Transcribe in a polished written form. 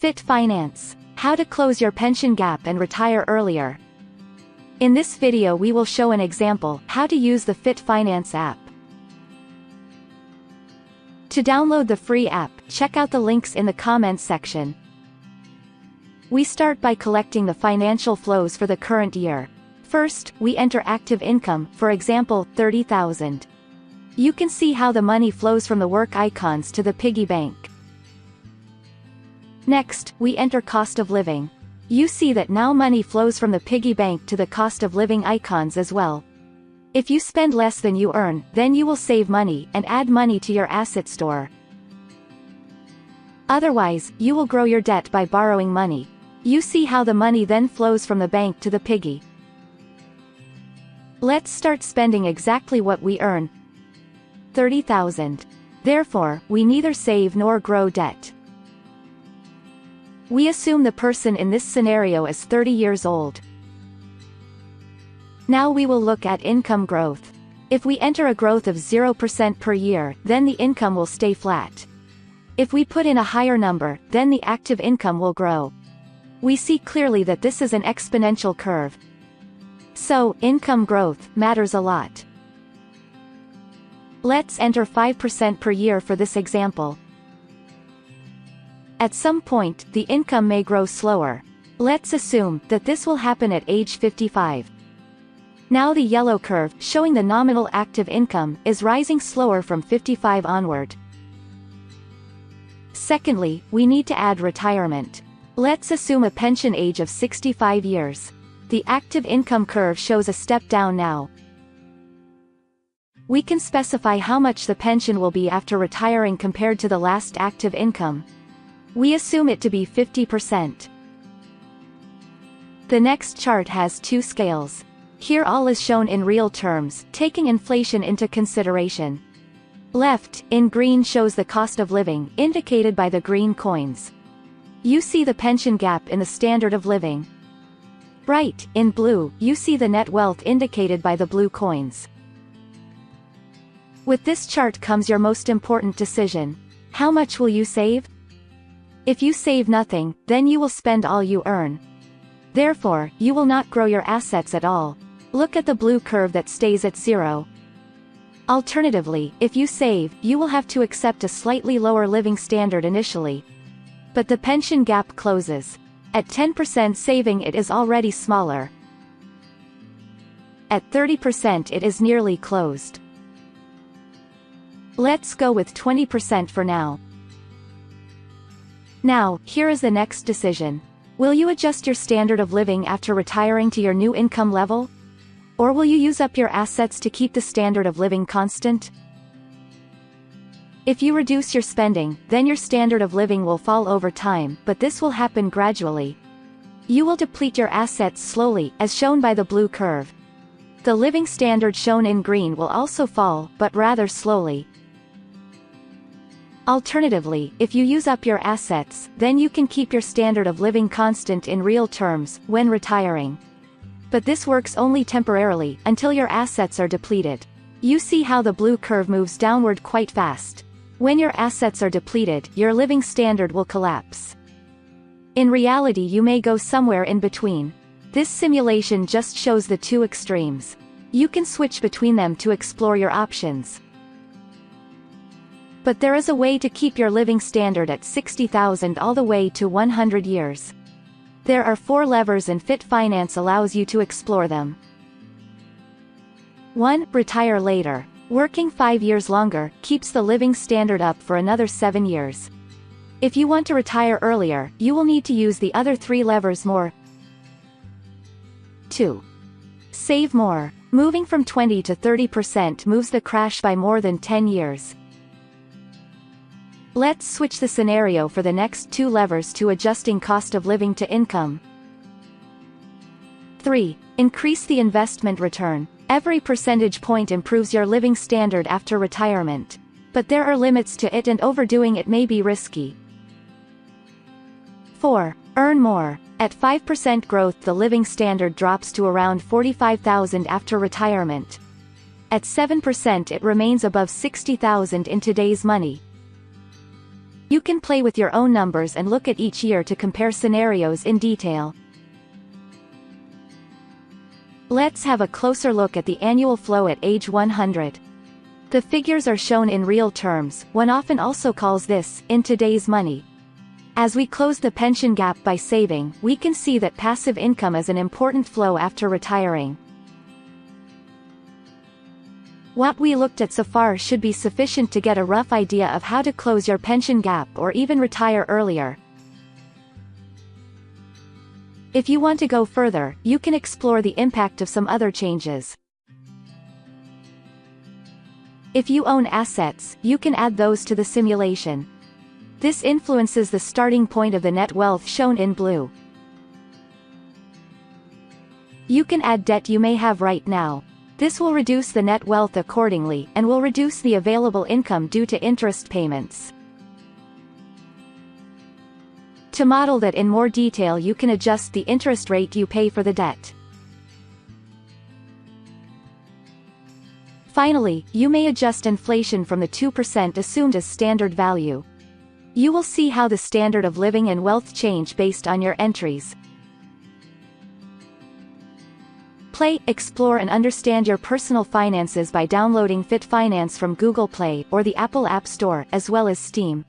Fit Finance. How to close your pension gap and retire earlier. In this video we will show an example, how to use the Fit Finance app. To download the free app, check out the links in the comments section. We start by collecting the financial flows for the current year. First, we enter active income, for example, 30,000. You can see how the money flows from the work icons to the piggy bank. Next, we enter cost of living. You see that now money flows from the piggy bank to the cost of living icons as well. If you spend less than you earn, then you will save money and add money to your asset store. Otherwise, you will grow your debt by borrowing money. You see how the money then flows from the bank to the piggy. Let's start spending exactly what we earn. 30,000. Therefore, we neither save nor grow debt. We assume the person in this scenario is 30 years old. Now we will look at income growth. If we enter a growth of 0% per year, then the income will stay flat. If we put in a higher number, then the active income will grow. We see clearly that this is an exponential curve. So, income growth matters a lot. Let's enter 5% per year for this example. At some point, the income may grow slower. Let's assume that this will happen at age 55. Now the yellow curve, showing the nominal active income, is rising slower from 55 onward. Secondly, we need to add retirement. Let's assume a pension age of 65 years. The active income curve shows a step down now. We can specify how much the pension will be after retiring compared to the last active income. We assume it to be 50%. The next chart has two scales. Here all is shown in real terms, taking inflation into consideration. Left, in green, shows the cost of living, indicated by the green coins. You see the pension gap in the standard of living. Right, in blue, you see the net wealth indicated by the blue coins. With this chart comes your most important decision. How much will you save? If you save nothing, then you will spend all you earn. Therefore, you will not grow your assets at all. Look at the blue curve that stays at 0. Alternatively, if you save, you will have to accept a slightly lower living standard initially. But the pension gap closes. At 10% saving it is already smaller. At 30% it is nearly closed. Let's go with 20% for now. Now, here is the next decision. Will you adjust your standard of living after retiring to your new income level? Or will you use up your assets to keep the standard of living constant? If you reduce your spending, then your standard of living will fall over time, but this will happen gradually. You will deplete your assets slowly, as shown by the blue curve. The living standard shown in green will also fall, but rather slowly. Alternatively, if you use up your assets, then you can keep your standard of living constant in real terms, when retiring. But this works only temporarily, until your assets are depleted. You see how the blue curve moves downward quite fast. When your assets are depleted, your living standard will collapse. In reality you may go somewhere in between. This simulation just shows the two extremes. You can switch between them to explore your options. But there is a way to keep your living standard at 60,000 all the way to 100 years. There are 4 levers and Fit Finance allows you to explore them. 1. Retire later. Working 5 years longer keeps the living standard up for another 7 years. If you want to retire earlier, you will need to use the other 3 levers more. 2. Save more. Moving from 20 to 30% moves the crash by more than 10 years. Let's switch the scenario for the next 2 levers to adjusting cost of living to income. 3. Increase the investment return. Every percentage point improves your living standard after retirement. But there are limits to it and overdoing it may be risky. 4. Earn more. At 5% growth the living standard drops to around 45,000 after retirement. At 7% it remains above 60,000 in today's money. You can play with your own numbers and look at each year to compare scenarios in detail. Let's have a closer look at the annual flow at age 100. The figures are shown in real terms. One often also calls this, in today's money. As we close the pension gap by saving, we can see that passive income is an important flow after retiring. What we looked at so far should be sufficient to get a rough idea of how to close your pension gap or even retire earlier. If you want to go further, you can explore the impact of some other changes. If you own assets, you can add those to the simulation. This influences the starting point of the net wealth shown in blue. You can add debt you may have right now. This will reduce the net wealth accordingly, and will reduce the available income due to interest payments. To model that in more detail, you can adjust the interest rate you pay for the debt. Finally, you may adjust inflation from the 2% assumed as standard value. You will see how the standard of living and wealth change based on your entries. Play, explore and understand your personal finances by downloading Fit Finance from Google Play or the Apple App Store, as well as Steam.